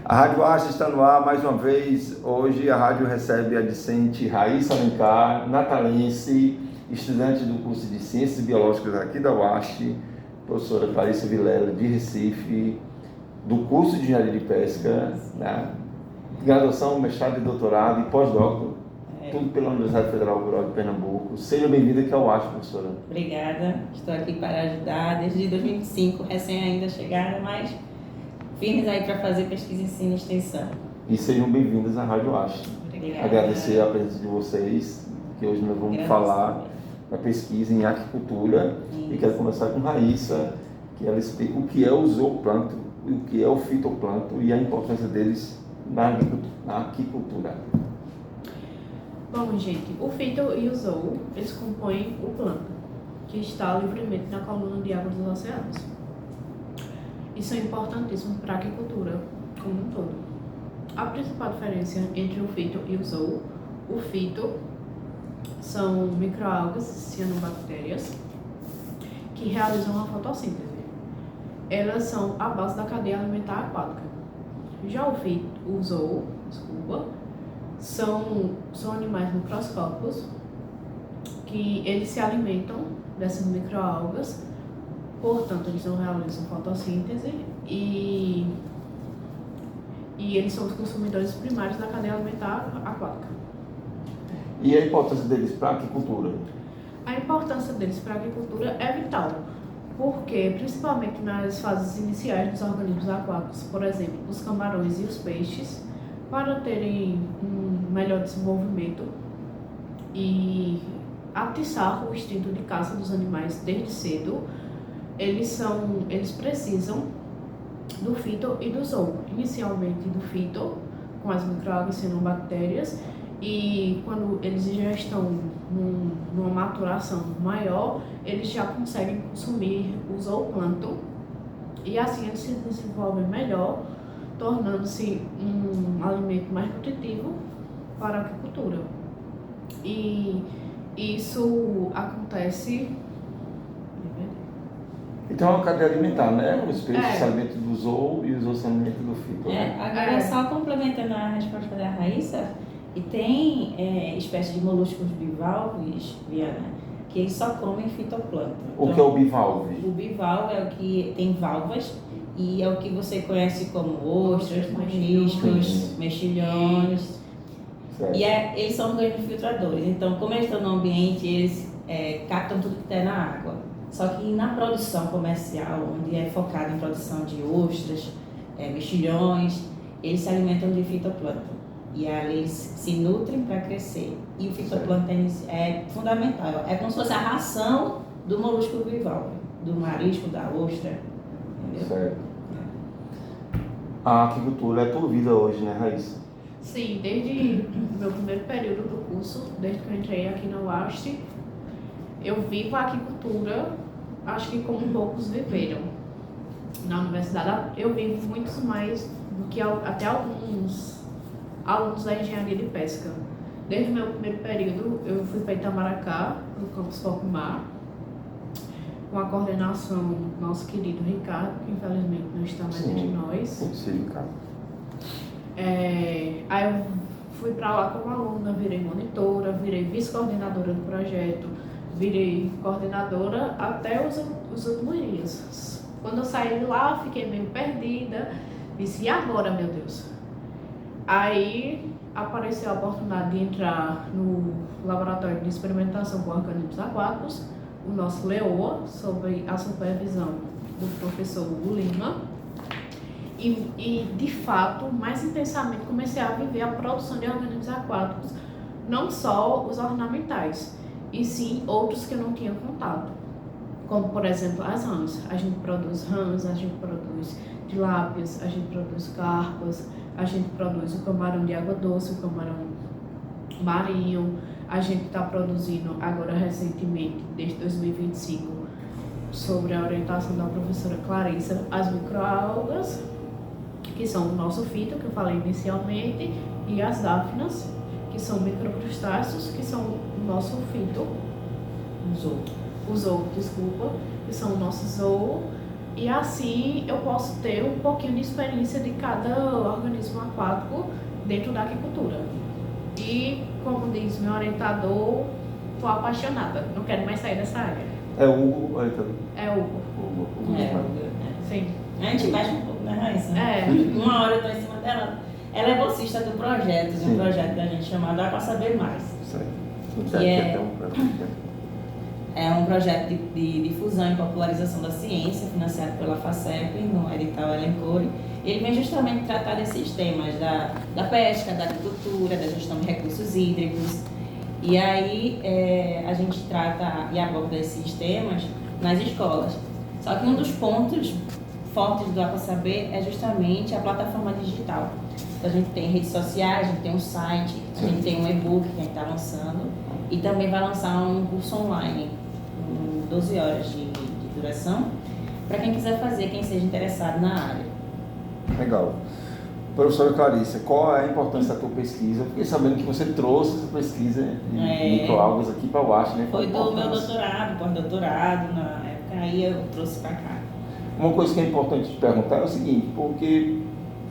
A Rádio Arte está no ar mais uma vez. Hoje a rádio recebe a discente Raíssa Alencar, natalense, estudante do curso de Ciências Biológicas aqui da UAST, professora Clarissa Vilela, de Recife, do curso de Engenharia de Pesca, né? Graduação, mestrado e doutorado e pós-doutorado, tudo pela Universidade Federal Rural de Pernambuco. Seja bem-vinda aqui ao UAST, professora. Obrigada, estou aqui para ajudar desde 2005, recém ainda chegaram, mas firmes aí para fazer pesquisa, ensino e extensão. E sejam bem-vindos à Rádio UAST. Obrigada. Agradecer a presença de vocês, que hoje nós vamos falar da pesquisa em aquicultura. E quero começar com Raíssa, que ela explica o que é o zooplâncton, o que é o fitoplâncton e a importância deles na aquicultura. Bom, gente, o fito e o zoo, eles compõem o plâncton, que está livremente na coluna de água dos oceanos. E são importantíssimos para a aquicultura como um todo. A principal diferença entre o fito e o zoo: o fito são microalgas cianobactérias que realizam a fotossíntese. Elas são a base da cadeia alimentar aquática. Já o zoo, são animais microscópicos que eles se alimentam dessas microalgas, portanto eles não realizam fotossíntese e eles são os consumidores primários da cadeia alimentar aquática. E a importância deles para a aquicultura? A importância deles para a agricultura é vital, porque principalmente nas fases iniciais dos organismos aquáticos, por exemplo, os camarões e os peixes, para terem um melhor desenvolvimento e atiçar o instinto de caça dos animais desde cedo, eles precisam do fito e do zoo. Inicialmente do fito, com as microalgas cianobactérias, e quando eles já estão numa maturação maior, eles já conseguem consumir o zooplâncton e assim eles se desenvolvem melhor, tornando-se um alimento mais nutritivo para a agricultura. E isso acontece... Então é uma cadeia alimentar, né? Os peixes se alimentam do zoo e os zoos se alimentam do fito. Né? Agora, só complementando a resposta da Raíssa, e tem espécies de moluscos bivalves, Viana, que eles só comem fitoplâncton. O que é o bivalve? O bivalve é o que tem valvas e é o que você conhece como ostras, mariscos, mexilhões. Certo. E eles são organismos filtradores, então como eles estão no ambiente, eles captam tudo que está na água. Só que na produção comercial, onde é focado em produção de ostras, mexilhões, eles se alimentam de fitoplâncton. E aí eles se nutrem para crescer. E o fitoplâncton é fundamental. É como se fosse a ração do molusco bivalve, do marisco, da ostra. Entendeu? Certo. A aquicultura é tua vida hoje, né, Raíssa? Sim, desde o meu primeiro período do curso, desde que eu entrei aqui na UAST, eu vivo a aquicultura, acho que como poucos viveram. Na universidade eu vivo muitos mais do que até alguns alunos da engenharia de pesca. Desde o meu primeiro período, eu fui para Itamaracá, no campus Focumar, com a coordenação do nosso querido Ricardo, que infelizmente não está mais entre nós. Sim, Ricardo. Aí eu fui para lá como aluna, virei monitora, virei vice-coordenadora do projeto, virei coordenadora até os últimos dias. Quando eu saí de lá, fiquei meio perdida, disse, e agora, meu Deus? Aí apareceu a oportunidade de entrar no laboratório de experimentação com organismos aquáticos, o nosso LEOA, sob a supervisão do professor Hugo Lima. E de fato, mais intensamente, comecei a viver a produção de organismos aquáticos, não só os ornamentais, e sim outros que eu não tinha contato, como por exemplo as rãs. A gente produz rãs, a gente produz tilápias, a gente produz carpas, a gente produz o camarão de água doce, o camarão marinho. A gente está produzindo agora recentemente, desde 2025, sobre a orientação da professora Clarissa, as microalgas, que são o nosso fito, que eu falei inicialmente, e as dáfinas, que são microcrustáceos, que são o nosso fito, que são o nosso zoo, E assim eu posso ter um pouquinho de experiência de cada organismo aquático dentro da aquicultura. E, como diz meu orientador, estou apaixonada, não quero mais sair dessa área. É o Hugo, olha, tá vendo? É o Hugo É, Guzmán. Sim. a gente bate um pouco, né, Raíssa? É. Uma hora eu estou em cima dela. Ela é bolsista do projeto, de Sim. um projeto da gente chamado Água Saber Mais. Isso aí. Que é- Até um- É um projeto de difusão e popularização da ciência, financiado pela FACEP, no edital Elencore. Ele vem justamente tratar desses temas da pesca, da agricultura, da gestão de recursos hídricos. E aí a gente trata e aborda esses temas nas escolas. Só que um dos pontos fortes do AquaSaber é justamente a plataforma digital. Então, a gente tem redes sociais, a gente tem um site, a gente tem um e-book que a gente está lançando e também vai lançar um curso online, com 12 horas de duração, para quem quiser fazer, quem seja interessado na área. Legal. Professora Clarissa, qual é a importância da tua pesquisa? Fiquei sabendo que você trouxe essa pesquisa de microalgas aqui para o UASH, né? Foi do meu doutorado, pós-doutorado, na época, aí eu trouxe para cá. Uma coisa que é importante te perguntar é o seguinte, porque,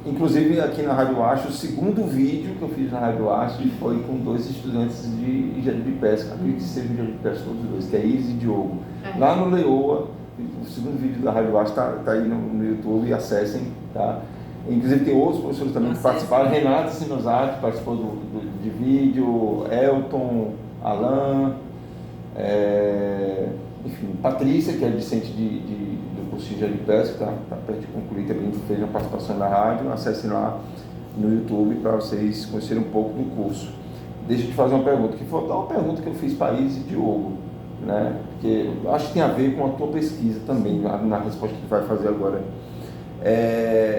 inclusive aqui na Rádio UASH, o segundo vídeo que eu fiz na Rádio UASH foi com 2 estudantes de engenharia de pesca, acredito que seja engenharia de pesca todos os dois, que é Iris e Diogo. Lá no Leoa, o segundo vídeo da Rádio UASH está aí no YouTube, acessem, tá? Inclusive tem outros professores também que participaram, Renata Sinosati participou de vídeo, Elton, Alain, enfim, Patrícia, que é discente do curso de engenharia de pesca, está perto de concluir, também fez uma participação na rádio. Acessem lá no YouTube para vocês conhecerem um pouco do curso. Deixa eu te fazer uma pergunta, que foi uma pergunta que eu fiz para Iris e Diogo, né? Porque eu acho que tem a ver com a tua pesquisa também, na resposta que tu vai fazer agora.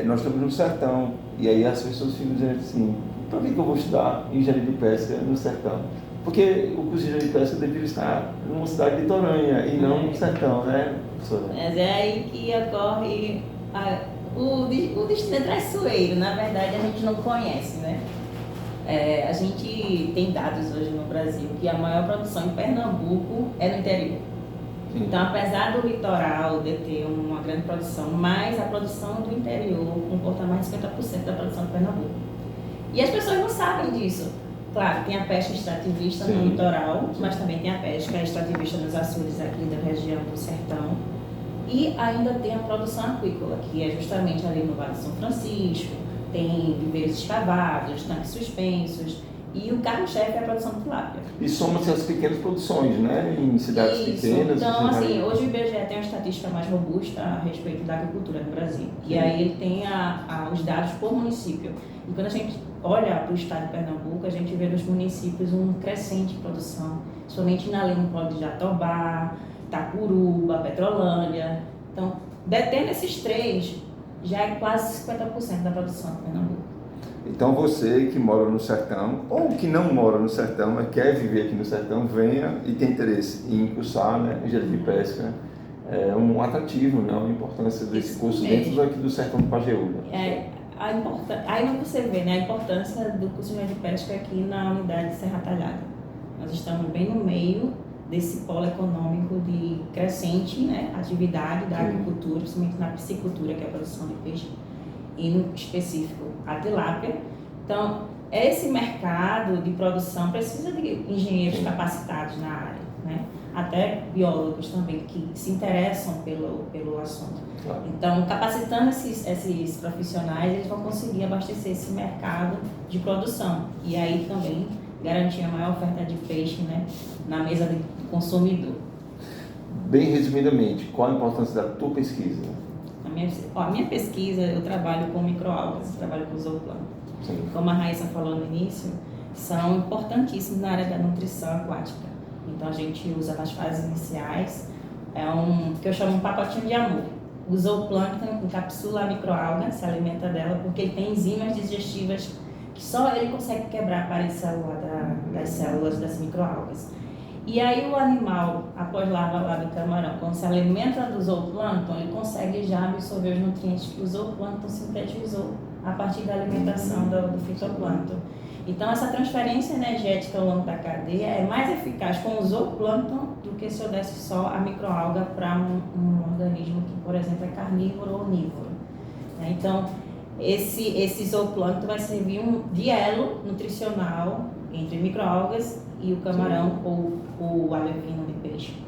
Nós estamos no sertão, e aí as pessoas ficam dizendo assim, para que eu vou estudar engenharia de pesca no sertão? Porque o curso de engenharia de pesca deveria estar numa cidade litorânea e não no sertão, né, professora? Mas é aí que ocorre o destino é traiçoeiro. Na verdade, a gente não conhece, né? A gente tem dados hoje no Brasil que a maior produção em Pernambuco é no interior. Sim. Então, apesar do litoral de ter uma grande produção, mas a produção do interior comporta mais de 50% da produção de Pernambuco. E as pessoas não sabem disso. Claro, tem a pesca extrativista no litoral, mas também tem a pesca extrativista nos açudes aqui da região do sertão. E ainda tem a produção aquícola, que é justamente ali no Vale de São Francisco, tem viveiros escavados, tanques suspensos, e o carro-chefe é a produção de tilápia. E soma-se as pequenas produções, né, em cidades pequenas. Então, assim, hoje o IBGE tem uma estatística mais robusta a respeito da agricultura no Brasil. E aí ele tem os dados por município. E quando a gente olha para o estado de Pernambuco, a gente vê nos municípios um crescente produção, somente na Lima Polo de Jatobá, Itacuruba, Petrolândia. Então, detendo esses 3, já é quase 50% da produção de Pernambuco. Então você que mora no sertão, ou que não mora no sertão, mas quer viver aqui no sertão, venha e tem interesse em cursar, né, engenharia de pesca. É um atrativo, né, a importância desse curso dentro aqui do sertão do Pajeú. Aí você vê, né, a importância do curso de engenharia de pesca aqui na unidade de Serra Talhada. Nós estamos bem no meio desse polo econômico de crescente, né, atividade da agricultura, principalmente na piscicultura, que é a produção de peixe, e no específico a tilápia. Então, esse mercado de produção precisa de engenheiros capacitados na área, né? Até biólogos também que se interessam pelo assunto. Claro. Então, capacitando esses profissionais, eles vão conseguir abastecer esse mercado de produção e aí também garantir a maior oferta de peixe, né, na mesa do consumidor. Bem resumidamente, qual a importância da tua pesquisa? A minha pesquisa, eu trabalho com microalgas, trabalho com zooplâncton. Como a Raíssa falou no início, são importantíssimos na área da nutrição aquática. Então a gente usa nas fases iniciais, que eu chamo um pacotinho de amor. O zooplâncton encapsula a microalga, se alimenta dela, porque ele tem enzimas digestivas que só ele consegue quebrar a parede celular das células das microalgas. E aí o animal, após lavar lá do camarão, quando se alimenta do zooplâncton, ele consegue já absorver os nutrientes que o zooplâncton sintetizou a partir da alimentação do fitoplâncton. Então, essa transferência energética ao longo da cadeia é mais eficaz com o zooplâncton do que se eu desse só a microalga para um organismo que, por exemplo, é carnívoro ou onívoro. Então, esse zooplâncton vai servir de elo nutricional entre microalgas e o camarão ou o alevino de peixe.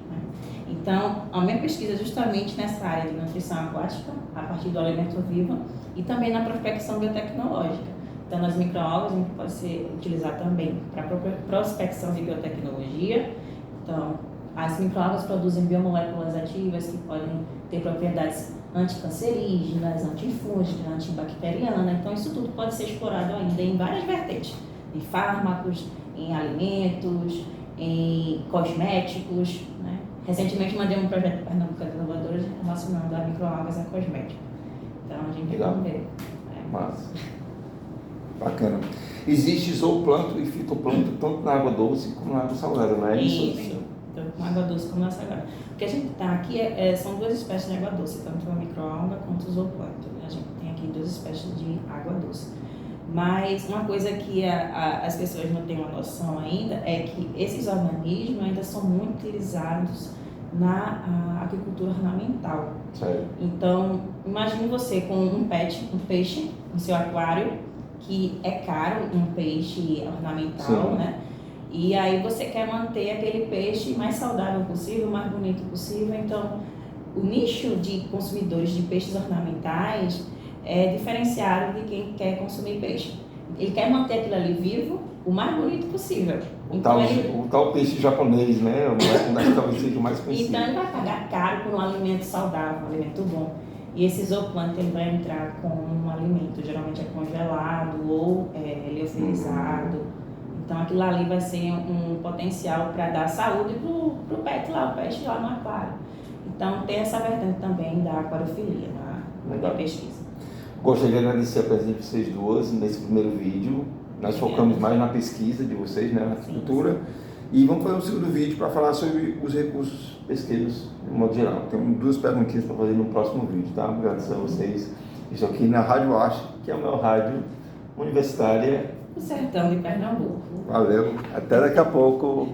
Então, a minha pesquisa é justamente nessa área de nutrição aquática, a partir do alimento vivo, e também na prospecção biotecnológica. Então, nas microalgas, a gente pode ser utilizar também para prospecção de biotecnologia. Então, as microalgas produzem biomoléculas ativas que podem ter propriedades anticancerígenas, antifúngicas, antibacterianas. Então, isso tudo pode ser explorado ainda em várias vertentes, em fármacos, em alimentos, em cosméticos, né? Recentemente, mandei um projeto para Pernambuco de Inovadores relacionando a microalgas a cosméticos. Então, a gente vai ver. Massa. Bacana. Existe zooplâncton e fitoplâncton tanto na água doce como na água salgada, não é isso? Sim, tanto na água doce como na salgada. O que a gente está aqui são duas espécies de água doce, tanto a microalga quanto o zooplâncton. A gente tem aqui duas espécies de água doce. Mas uma coisa que as pessoas não têm uma noção ainda é que esses organismos ainda são muito utilizados na agricultura ornamental. Sério? Então, imagine você com um peixe no seu aquário, que é caro, um peixe ornamental, Sim. né? E aí você quer manter aquele peixe mais saudável possível, mais bonito possível. Então, o nicho de consumidores de peixes ornamentais é diferenciado de quem quer consumir peixe. Ele quer manter aquilo ali vivo, o mais bonito possível. O tal peixe japonês, né? O moleque talvez seja o mais conhecido. Então ele vai pagar caro por um alimento saudável, um alimento bom. E esse zooplâncton ele vai entrar com um alimento, geralmente é congelado ou liofilizado. Então aquilo ali vai ser um potencial para dar saúde pro pet lá, o peixe lá no aquário. Então tem essa vertente também da aquariofilia na pesquisa. Gostaria de agradecer a presença de vocês duas nesse primeiro vídeo. Nós focamos mais na pesquisa de vocês, né, na agricultura. E vamos fazer um segundo vídeo para falar sobre os recursos pesqueiros de modo geral. Tenho duas perguntinhas para fazer no próximo vídeo, tá? Agradecer a vocês. Estou aqui na Rádio Oeste, que é a maior rádio universitária do sertão de Pernambuco. Valeu, até daqui a pouco.